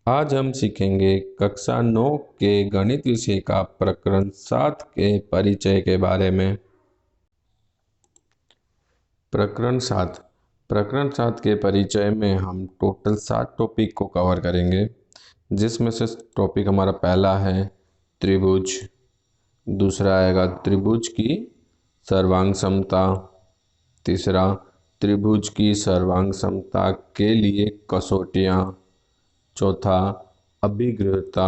आज हम सीखेंगे कक्षा 9 के गणित विषय का प्रकरण 7 के परिचय के बारे में। प्रकरण 7 के परिचय में हम टोटल 7 टॉपिक को कवर करेंगे, जिसमें से टॉपिक हमारा पहला है त्रिभुज, दूसरा आएगा त्रिभुज की सर्वांग समता, तीसरा त्रिभुज की सर्वांग समता के लिए कसौटियाँ, चौथा अभिग्रहता,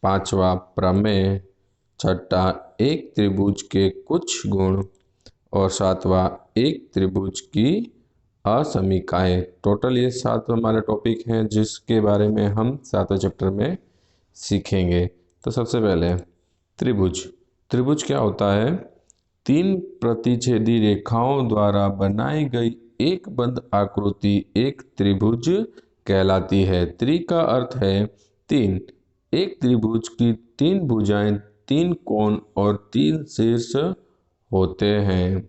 पांचवा प्रमेय, छठा एक त्रिभुज के कुछ गुण और सातवां एक त्रिभुज की असमीकाएं। टोटल ये 7 हमारे टॉपिक हैं जिसके बारे में हम 7वें चैप्टर में सीखेंगे। तो सबसे पहले त्रिभुज। त्रिभुज क्या होता है? 3 प्रतिच्छेदी रेखाओं द्वारा बनाई गई एक बंद आकृति एक त्रिभुज कहलाती है। त्रि का अर्थ है 3। एक त्रिभुज की 3 भुजाएं, 3 कोण और 3 शीर्ष होते हैं।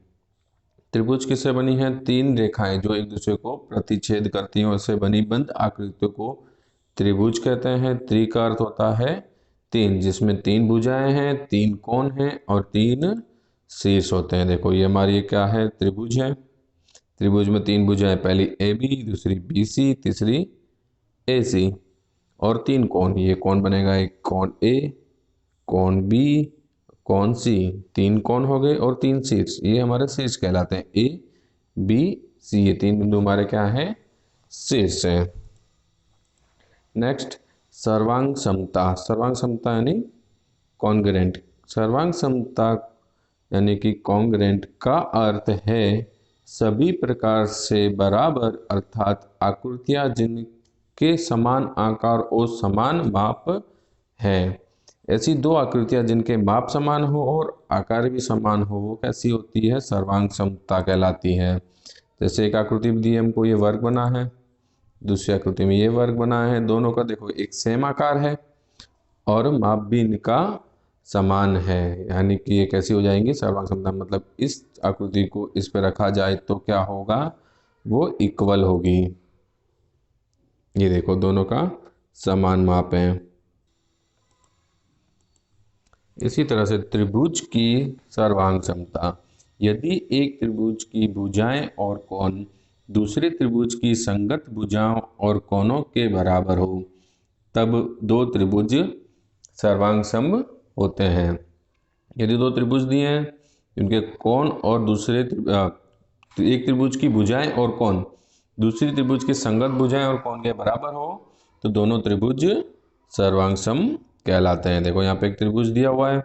त्रिभुज किससे बनी है? 3 रेखाएं जो एक दूसरे को प्रतिच्छेद करती हैं, उससे बनी बंद आकृतियों को त्रिभुज कहते हैं। त्रि का अर्थ होता है 3, जिसमें 3 भुजाएं हैं, 3 कोण हैं और 3 शीर्ष होते हैं। देखो ये हमारी क्या है? त्रिभुज है। त्रिभुज में 3 भुजाएं, पहली ए बी, दूसरी बी सी, तीसरी ए सी और 3 कोण। ये कौन बनेगा? एक कोण ए, कोण बी, कोण सी। 3 कोण हो गए और 3 शीर्ष, ये हमारे शीर्ष कहलाते हैं। ए बी सी, ये 3 बिंदु हमारे क्या है? शीर्ष है। नेक्स्ट सर्वांग समता। सर्वांग समता यानी कॉन्ग्रेंट। सर्वांग समता यानी कि कॉन्ग्रेंट का अर्थ है सभी प्रकार से बराबर, अर्थात आकृतियां जिनके समान आकार और समान माप है। ऐसी 2 आकृतियां जिनके माप समान हो और आकार भी समान हो, वो कैसी होती है? सर्वांग समता कहलाती है। जैसे एक आकृति दी है हमको, ये वर्ग बना है, दूसरी आकृति में ये वर्ग बना है, दोनों का देखो एक सेम आकार है और माप भी इनका समान है, यानी कि ये कैसी हो जाएंगी? सर्वांग समता। मतलब इस आकृति को इस पे रखा जाए तो क्या होगा? वो इक्वल होगी। ये देखो दोनों का समान माप है। इसी तरह से त्रिभुज की सर्वांग समता। यदि एक त्रिभुज की भुजाएं और कोण दूसरे त्रिभुज की संगत भुजाओं और कोणों के बराबर हो, तब 2 त्रिभुज सर्वांग सम होते हैं। यदि 2 त्रिभुज दिए हैं, उनके कोण और एक त्रिभुज की भुजाएं और कोण दूसरी त्रिभुज की संगत भुजाएं और कोण के बराबर हो, तो दोनों त्रिभुज सर्वांग सम कहलाते हैं। देखो यहाँ पे एक त्रिभुज दिया हुआ है,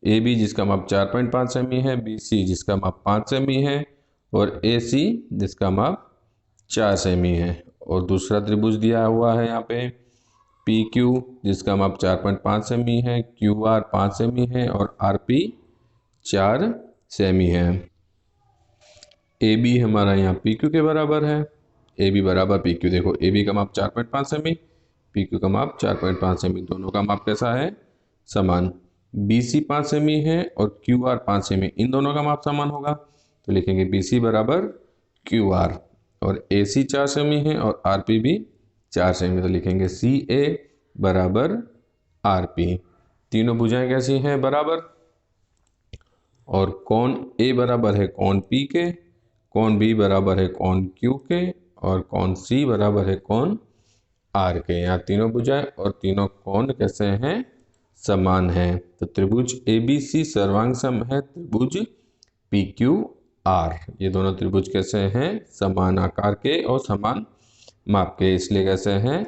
ए बी जिसका माप 4.5 सेमी है, बी सी जिसका माप 5 सेमी है और ए सी जिसका माप 4 सेमी है। और दूसरा त्रिभुज दिया हुआ है यहाँ पे पी क्यू जिसका माप 4.5 सेमी है, क्यू आर 5 सेमी है और आर पी 4 सेमी है। ए बी हमारा यहाँ पी क्यू के बराबर है, ए बी बराबर पी क्यू। देखो ए बी का माप 4.5 सेमी, पी क्यू का माप 4.5 सेमी, दोनों का माप कैसा है? समान। बी सी 5 सेमी है और क्यू आर 5 सेमी, इन दोनों का माप समान होगा, तो लिखेंगे बी सी बराबर क्यू आर। और ए सी 4 सेमी है और आर पी भी 4 सेमी, तो लिखेंगे सी ए बराबर आर पी। तीनों भुजाएं कैसी हैं? बराबर। और कोण ए बराबर है कोण पी के, कोण बी बराबर है कोण क्यू के और कोण सी बराबर है कोण आर के। यहाँ तीनों भुजाएं और तीनों कोण कैसे हैं? समान है। तो त्रिभुज ए बी सी सर्वांग सम है त्रिभुज पी क्यू आर। ये दोनों त्रिभुज कैसे हैं? समान आकार के और समान माप के, इसलिए कैसे हैं?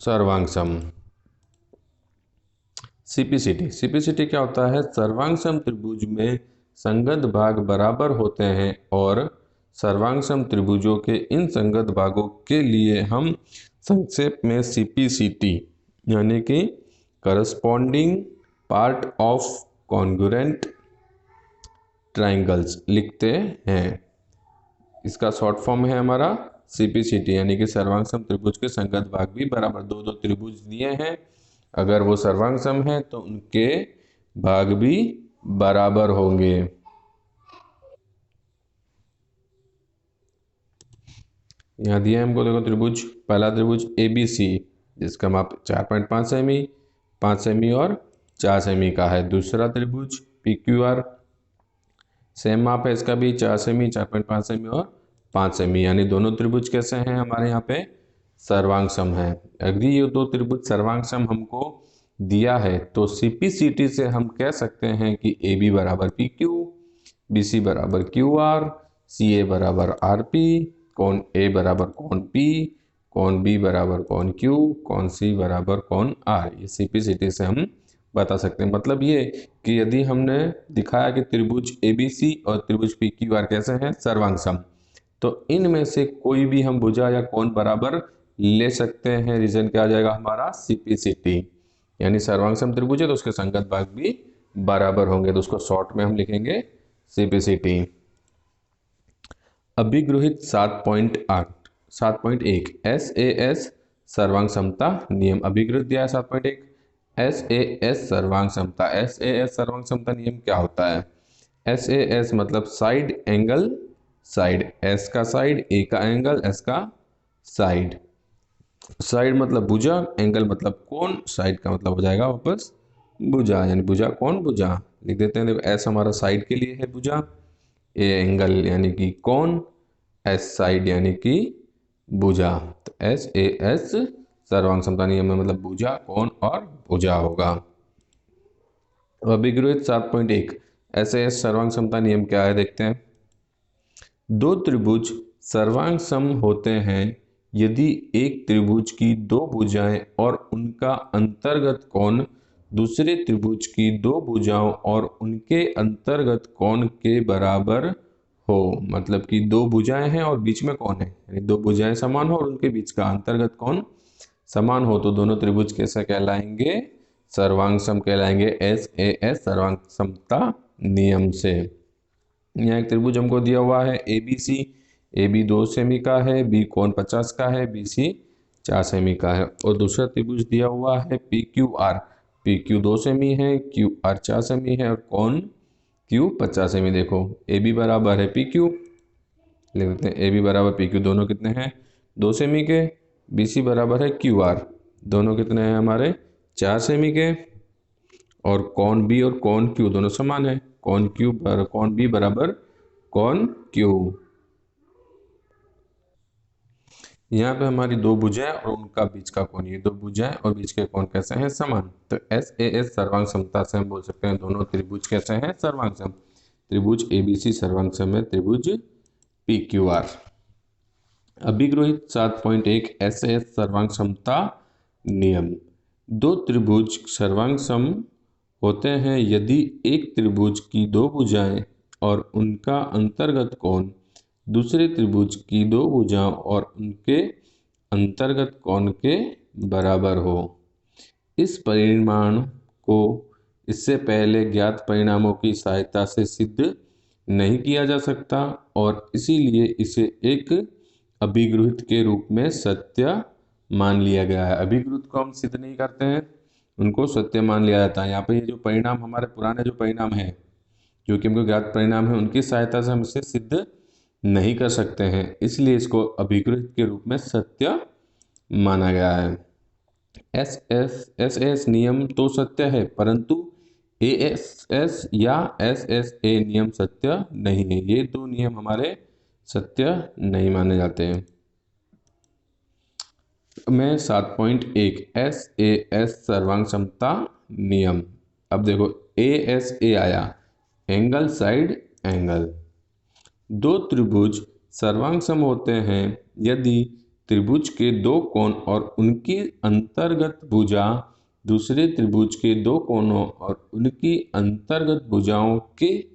सर्वांग सम। सीपीसीटी। सीपीसीटी क्या होता है? सर्वांग सम त्रिभुज में संगत भाग बराबर होते हैं और सर्वांग सम त्रिभुजों के इन संगत भागों के लिए हम संक्षेप में सीपीसीटी यानी कि corresponding part of congruent triangles लिखते हैं। इसका शॉर्ट फॉर्म है हमारा सीपीसीटी, यानी कि सर्वांग सम त्रिभुज के संगत भाग भी बराबर। 2 त्रिभुज दिए हैं, अगर वो सर्वांग सम है तो उनके भाग भी बराबर होंगे। यहाँ दिया है हमको, देखो त्रिभुज, पहला त्रिभुज ए बी सी, जिसका माप 4.5 सेमी, 5 सेमी और 4 सेमी का है। दूसरा त्रिभुज PQR, सेम माप है इसका भी, 4 सेमी, 4.5 सेमी और 5 सेमी, यानी दोनों त्रिभुज कैसे हैं हमारे यहाँ पे सर्वांग सम है। अगर ये दो त्रिभुज सर्वांग सम हमको दिया है तो CPCT से हम कह सकते हैं कि AB बराबर PQ, BC बराबर QR, CA बराबर RP, कौन A बराबर कौन P, कौन B बराबर कौन Q, कौन C बराबर कौन R। ये CPCT से हम बता सकते हैं। मतलब ये कि यदि हमने दिखाया कि त्रिभुज ABC और त्रिभुज PQR कैसे हैं सर्वांग सम, तो इनमें से कोई भी हम भुजा या कोण बराबर ले सकते हैं। रीजन क्या आ जाएगा हमारा CPCT, यानी सर्वांग सम त्रिभुज है तो उसके संगत भाग भी बराबर होंगे, तो उसको शॉर्ट में हम लिखेंगे CPCT। अभिगृहित 7.1 SAS सर्वांग समता नियम। अभिगृहित दिया है 7.1 SAS सर्वांग समता। SAS सर्वांग समता नियम क्या होता है? SAS मतलब साइड एंगल साइड, S का साइड, A का एंगल, S का साइड। साइड मतलब भुजा, एंगल मतलब कोण, साइड का मतलब हो जाएगा वापस भुजा, यानी भुजा कोण भुजा लिख देते हैं। देखो S हमारा साइड के लिए है भुजा, A एंगल यानी कि कोण, S साइड यानी कि भुजा। तो SAS सर्वांग समता नियम में मतलब भुजा कोण और भुजा होगा। अभिगृहित 7.1 SAS सर्वांग समता नियम क्या है देखते हैं। दो त्रिभुज सर्वांग सम होते हैं यदि एक त्रिभुज की दो भुजाएं और उनका अंतर्गत कोण दूसरे त्रिभुज की दो भुजाओं और उनके अंतर्गत कोण के बराबर हो। मतलब कि दो भुजाएं हैं और बीच में कोण है, यानी दो भुजाएं समान हो और उनके बीच का अंतर्गत कोण समान हो तो दोनों त्रिभुज कैसे कहलाएंगे? सर्वांग सम कहलाएंगे SAS सर्वांग समता नियम से। यहाँ एक त्रिभुज हमको दिया हुआ है ABC, AB 2 सेमी का है, B कोण 50 का है, BC 4 सेमी का है। और दूसरा त्रिभुज दिया हुआ है PQR, PQ 2 सेमी है, QR 4 सेमी है और कोण Q 50 सेमी। देखो AB बराबर है PQ, लिख देते हैं AB बराबर PQ, दोनों कितने हैं 2 सेमी के। BC बराबर है QR, दोनों कितने हैं हमारे 4 सेमी के। और कोण B और कोण Q दोनों समान है, कोण B बराबर कोण Q। यहाँ पे हमारी दो भुजाएं और उनका बीच का कोण, ये दो भुजाएं और बीच के कोण कैसे हैं समान। तो SAS सर्वांग समता से हम बोल सकते हैं दोनों त्रिभुज कैसे हैं सर्वांग सम। त्रिभुज ABC सर्वांग सम है त्रिभुज PQR। अभिगृहित 7.1 SAS सर्वांग समता नियम। दो त्रिभुज सर्वांग सम होते हैं यदि एक त्रिभुज की दो भुजाएं और उनका अंतर्गत कोण दूसरे त्रिभुज की दो भुजाओं और उनके अंतर्गत कोण के बराबर हो। इस परिणाम को इससे पहले ज्ञात परिणामों की सहायता से सिद्ध नहीं किया जा सकता और इसीलिए इसे एक अभिगृहित के रूप में सत्य मान लिया गया है। अभिगृहित को हम सिद्ध नहीं करते हैं, उनको सत्य मान लिया जाता है। यहाँ पे ये जो परिणाम हमारे पुराने जो परिणाम है जो कि हमको ज्ञात परिणाम है उनकी सहायता से हम इसे सिद्ध नहीं कर सकते हैं, इसलिए इसको अभिगृहित के रूप में सत्य माना गया है। SAS नियम तो सत्य है परंतु ASS या SSA नियम सत्य नहीं है। ये दो नियम हमारे सत्य नहीं माने जाते हैं। में 7.1 SAS सर्वांग समता नियम। अब देखो ASA आया, एंगल साइड एंगल। दो त्रिभुज सर्वांग सम होते हैं यदि त्रिभुज के दो कोण और उनकी अंतर्गत भुजा दूसरे त्रिभुज के दो कोणों और उनकी अंतर्गत भुजाओं के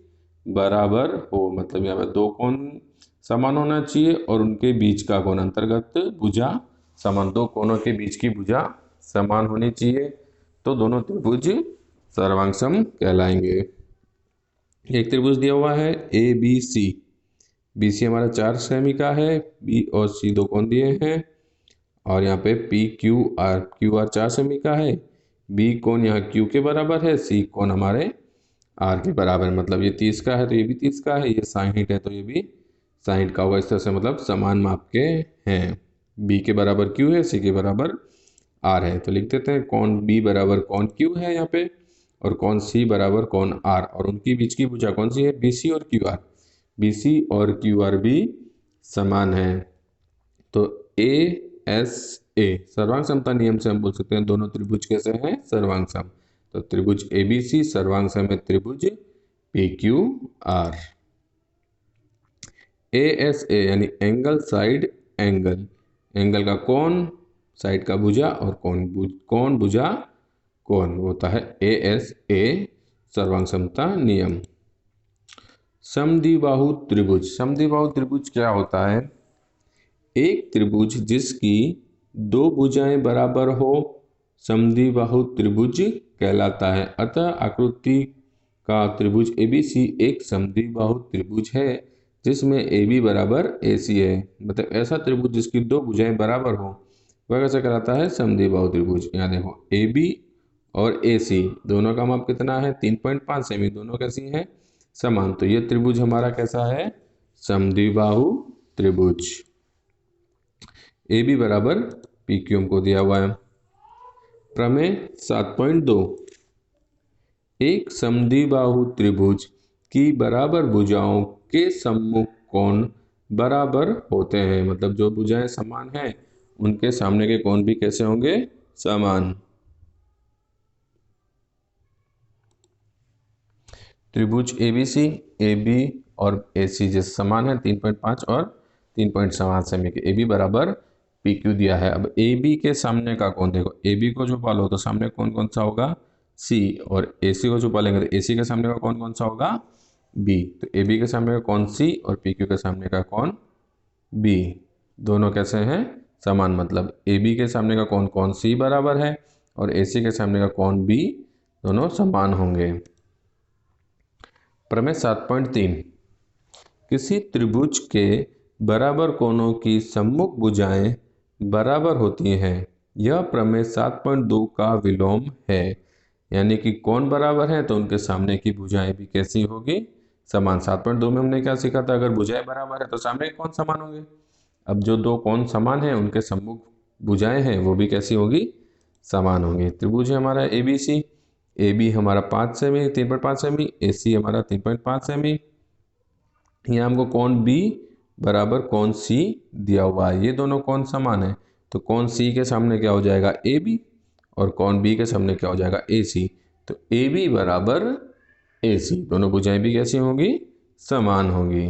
बराबर हो। मतलब यहाँ पर दो कोण समान होना चाहिए और उनके बीच का कोण अंतर्गत भुजा समान, दो कोणों के बीच की भुजा समान होनी चाहिए तो दोनों त्रिभुज सर्वांग सम कहलाएंगे। एक त्रिभुज दिया हुआ है ABC, BC हमारा 4 सेमी का है, B और C दो कोण दिए हैं और यहाँ पे QR 4 सेमी का है। B कोण यहाँ Q के बराबर है, C कोण हमारे R के बराबर है। मतलब ये 30 का है तो ये भी 30 का है, ये 60 है तो ये भी 60 का होगा। इस तरह से मतलब समान माप के हैं। B के बराबर Q है, C के बराबर आर है। तो लिख देते हैं कौन बी बराबर कौन क्यू है यहाँ पे, और कौन सी बराबर कौन आर, और उनकी बीच की भुजा कौन सी है, बी सी और क्यू आर। बी सी और क्यू आर भी समान है। तो ए एस ए सर्वांग समता नियम से हम बोल सकते हैं दोनों त्रिभुज कैसे हैं, सर्वांग सम। तो त्रिभुज ए बी सी सर्वांग सम है त्रिभुज P Q R. A S A यानी एंगल साइड एंगल, एंगल का कोण, साइड का भुजा, और कोण भुजा कोण होता है ए एस ए सर्वांग समता नियम। समद्विबाहु त्रिभुज, समद्विबाहु त्रिभुज क्या होता है, एक त्रिभुज जिसकी दो भुजाएं बराबर हो समद्विबाहु त्रिभुज कहलाता है। अतः आकृति का त्रिभुज एबीसी एक समद्विबाहु त्रिभुज है जिसमें AB बराबर AC है। मतलब ऐसा त्रिभुज जिसकी दो भुजाएं बराबर हो वह कैसा कहलाता है, समद्विबाहु त्रिभुज। यहाँ देखो AB और AC दोनों का माप कितना है, 3.5 सेमी, दोनों कैसी हैं, समान। तो ये त्रिभुज हमारा कैसा है, समद्विबाहु त्रिभुज। AB बराबर PQ हमको दिया हुआ है। प्रमेय 7.2, एक समद्विबाहु त्रिभुज की बराबर भुजाओं के सम्मुख कोण बराबर होते हैं। मतलब जो भुजाएं समान हैं उनके सामने के कोण भी कैसे होंगे, समान। त्रिभुज ABC AB और AC जैसे समान है 3.5 और 3.7 सेमी के। AB बराबर PQ दिया है। अब AB के सामने का कोण देखो, AB को छुपा लो तो सामने कौन कौन सा होगा, C, और AC को छुपा लेंगे तो AC के सामने का कौन कौन सा होगा, B। तो AB के सामने का कौन C और PQ के सामने का कौन B, दोनों कैसे हैं, समान। मतलब AB के सामने का कौन कौन C बराबर है और AC के सामने का कौन B, दोनों समान होंगे। प्रमेय 7.3, किसी त्रिभुज के बराबर कोणों की सम्मुख भुजाएं बराबर होती हैं। यह प्रमेय 7.2 का विलोम है। यानी कि कोण बराबर है तो उनके सामने की भुजाएं भी कैसी होगी, समान। 7.2 में हमने क्या सीखा था, अगर भुजाएं बराबर है तो सामने के कोण समान होंगे। अब जो दो कोण समान है उनके सम्मुख भुजाएं हैं वो भी कैसी होगी, समान होंगी। त्रिभुज है हमारा ABC, AB हमारा 5 सेमी 3.5 सेमी, AC हमारा 3.5 सेमी। यहाँ हमको कोण B बराबर कोण C दिया हुआ है। ये दोनों कोण समान है तो कोण C के सामने क्या हो जाएगा, AB, और कोण B के सामने क्या हो जाएगा, AC। तो AB बराबर AC, दोनों भुजाएं भी कैसी होंगी, समान होंगी।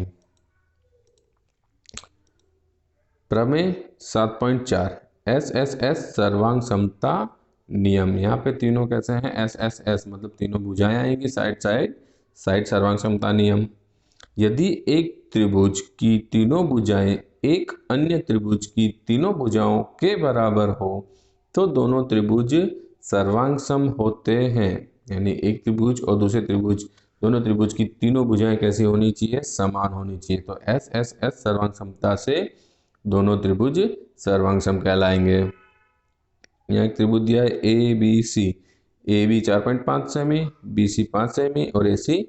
प्रमेय 7.4, SSS सर्वांग समता नियम। यहाँ पे तीनों कैसे हैं, SSS मतलब तीनों भुजाएं आएंगी साइड साइड, साइड सर्वांग समता नियम। यदि एक त्रिभुज की तीनों भुजाएं एक अन्य त्रिभुज की तीनों भुजाओं के बराबर हो तो दोनों त्रिभुज सर्वांग सम होते हैं। यानी एक त्रिभुज और दूसरे त्रिभुज, दोनों त्रिभुज की तीनों भुजाएं कैसी होनी चाहिए, समान होनी चाहिए। तो SSS सर्वांग समता से दोनों त्रिभुज सर्वांग सम कहलाएंगे। यहाँ एक त्रिभुज दिया है ABC, AB 4.5 semi, BC 5 semi और AC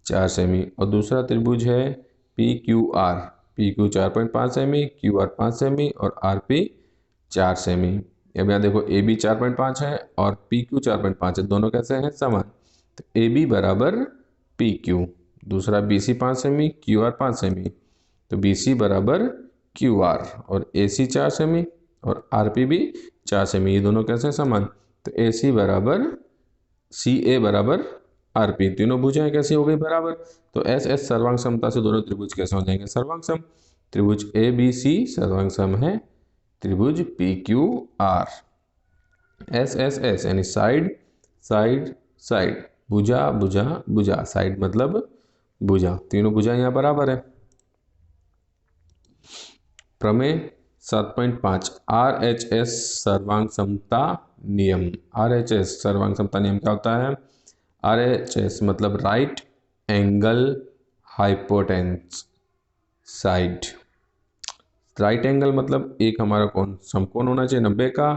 4 सेमी। और दूसरा त्रिभुज है PQR, PQ 4.5 semi, QR 5 semi और RP 4 सेमी। अब यहाँ देखो AB 4.5 है और PQ 4.5 है, दोनों कैसे हैं, समान। तो AB बराबर PQ, दूसरा BC 5 सेमी, QR 5 सेमी, तो BC बराबर QR, और AC 4 सेमी और RP भी 4 सेमी, ये दोनों कैसे समान। तो AC बराबर CA बराबर RP, तीनों भुजाएं कैसी हो गई, बराबर। तो SS सर्वांग समता से दोनों त्रिभुज कैसे हो जाएंगे, सर्वांग सम। त्रिभुज ABC सर्वांग सम है त्रिभुज PQR। SSS यानी साइड साइड साइड, भुजा भुजा भुजा, साइड मतलब भुजा, तीनों भुजा यहाँ बराबर है। प्रमेय 7.5, RHS सर्वांग समता नियम। RHS सर्वांग समता नियम क्या होता है, RHS मतलब right angle hypotenuse side. Right angle मतलब एक हमारा कोण समकोण होना चाहिए 90 का,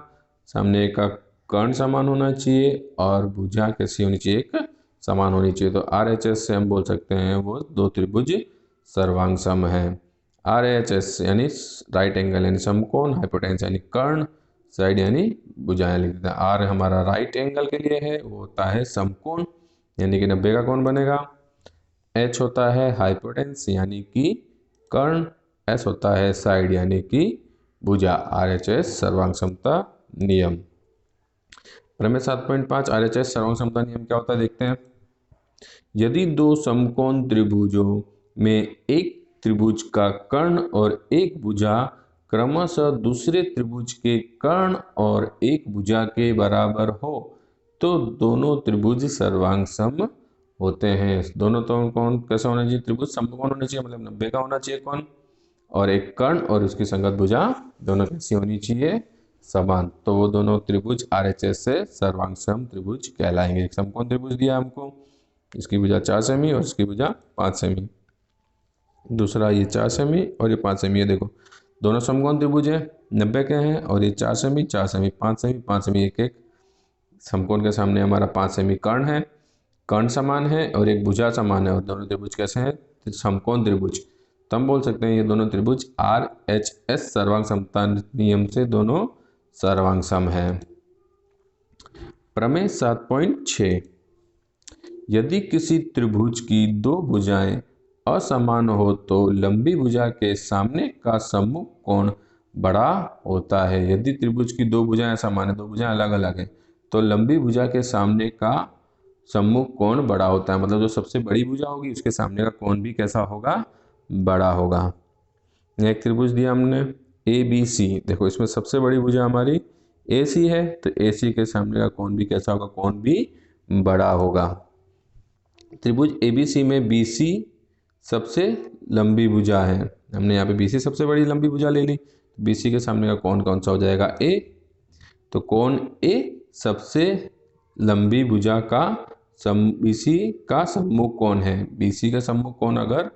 सामने का कर्ण समान होना चाहिए और भुजा कैसी होनी चाहिए, एक समान होनी चाहिए। तो RHS से हम बोल सकते हैं वो दो त्रिभुज सर्वांग सम है। RHS यानी राइट एंगल यानी समकोण, हाइपोटेन्स यानी कर्ण, साइड यानी भुजाएं लिख देते हैं। आर हमारा राइट एंगल के लिए है, वो होता है समकोण यानी कि 90 का कोण बनेगा। एच होता है हाइपोटेन्यूस यानी कि कर्ण। एस होता है साइड यानी कि भुजा। आरएचएस सर्वांग समता नियम। प्रमेय 7.5 आरएचएस सर्वांग समता नियम क्या होता है देखते हैं। यदि दो समकोण त्रिभुजों में एक त्रिभुज का कर्ण और एक भुजा क्रमशः दूसरे त्रिभुज के कर्ण और एक भुजा के बराबर हो तो दोनों त्रिभुज सर्वांग सम होते हैं। दोनों तो कौन कैसा होना चाहिए, त्रिभुज समकोण होना चाहिए, मतलब 90 का होना चाहिए कोण, और एक कर्ण और उसकी संगत भुजा दोनों कैसी होनी चाहिए, समान। तो वो दोनों त्रिभुज आरएचएस से सर्वांग सम त्रिभुज कहलाएंगे। एक समकोण त्रिभुज दिया हमको, इसकी भुजा 4 सेमी और इसकी भुजा 5 सेमी। दूसरा ये 4 सेमी और ये 5 सेमी है। देखो दोनों समकोण त्रिभुज है, 90 के हैं, और ये 4 सेमी 4 सेमी 5 सेमी 5 सेमी, एक एक समकोण के सामने हमारा 5 सेमी कर्ण है, कर्ण समान है और एक भुजा समान है, और दोनों त्रिभुज कैसे हैं, समकोण त्रिभुज। तो हम बोल सकते हैं ये दोनों त्रिभुज आर एच एस सर्वांग समता नियम से दोनों सर्वांग सम है। प्रमेय 7.6 यदि किसी त्रिभुज की दो भुजाएं असमान हो तो लंबी भुजा के सामने का सम्मुख कोण बड़ा होता है। यदि त्रिभुज की दो भुजाएं समान है, दो भुजाएं अलग अलग है, तो लंबी भुजा के सामने का सम्मुख कोण बड़ा होता है, मतलब जो सबसे बड़ी भुजा होगी उसके सामने का कोण भी कैसा होगा, बड़ा होगा। एक त्रिभुज दिया हमने ए बी सी, देखो इसमें सबसे बड़ी भुजा हमारी ए सी है, तो ए सी के सामने का कोण भी कैसा होगा, कोण भी बड़ा होगा। त्रिभुज एबीसी में बीसी सबसे लंबी भुजा है, हमने यहाँ पे बीसी सबसे बड़ी लंबी भुजा ले ली, बीसी के सामने का कोण कौन सा हो जाएगा, ए। तो कोण ए सबसे लंबी भुजा का बीसी का सम्मुख कोण है। बीसी का सम्मुख कोण अगर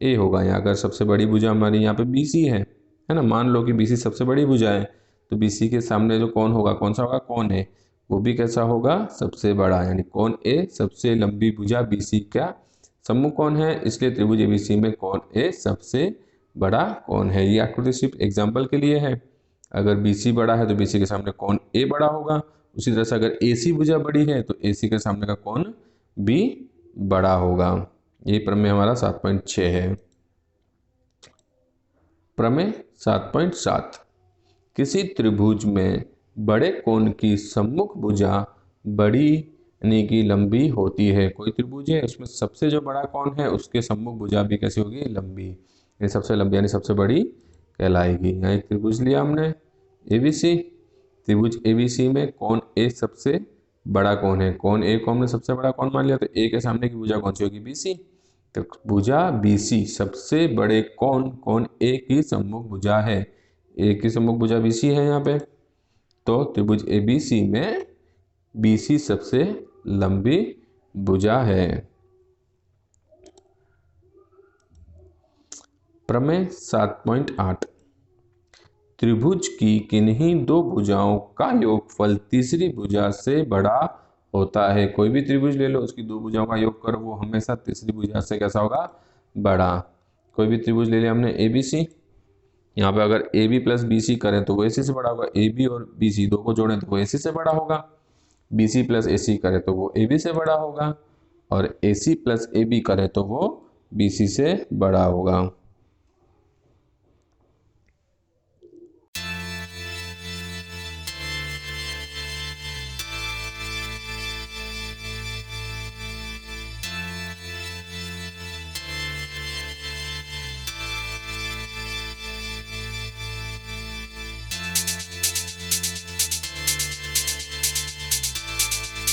ए होगा, यहाँ अगर सबसे बड़ी भुजा हमारी यहाँ पे बीसी है ना, मान लो कि बीसी सबसे बड़ी भुजा है, तो बीसी के सामने जो कोण होगा कौन सा होगा, कोण ए, वो भी कैसा होगा, सबसे बड़ा, यानी कोण ए सबसे लंबी भुजा बीसी का सम्मुख कोण है, इसलिए त्रिभुज एबीसी में कोण ए सबसे बड़ा कोण है। ये आकृति सिर्फ एग्जाम्पल के लिए है, अगर बीसी बड़ा है तो बीसी के सामने कोण ए बड़ा होगा, उसी तरह से अगर एसी भुजा बड़ी है तो एसी के सामने का कोण भी बड़ा होगा। ये प्रमेय हमारा 7.6 है। प्रमेय 7.7 किसी त्रिभुज में बड़े कोण की सम्मुख भुजा बड़ी यानी कि लंबी होती है। कोई त्रिभुज है उसमें सबसे जो बड़ा कोण है उसके सम्मुख भुजा भी कैसी होगी, लंबी, यानी सबसे लंबी यानी सबसे बड़ी कहलाएगी। यहाँ एक त्रिभुज लिया हमने एबीसी, त्रिभुज एबीसी में कोण ए सबसे बड़ा कोण है, कोण ए को हमने सबसे बड़ा कोण मान लिया, तो ए के सामने की भुजा कौन सी होगी, बीसी। तो भुजा बीसी सबसे बड़े कोण ए की सम्मुख भुजा है, ए की सम्मुख भुजा बीसी है यहाँ पे, तो त्रिभुज एबीसी में बीसी सबसे लंबी भुजा है। प्रमेय 7.8 त्रिभुज की किन्हीं दो भुजाओं का योगफल तीसरी भुजा से बड़ा होता है। कोई भी त्रिभुज ले लो, उसकी दो भुजाओं का योग करो, वो हमेशा तीसरी भुजा से कैसा होगा, बड़ा। कोई भी त्रिभुज ले लिया हमने एबीसी, यहाँ पे अगर a b plus b c करें तो वो ए सी से बड़ा होगा, ए बी और बी सी दो को जोड़ें तो वो ए सी से बड़ा होगा, बी सी प्लस ए सी करें तो वो ए बी से बड़ा होगा, और ए सी प्लस ए बी करें तो वो बी सी से बड़ा होगा।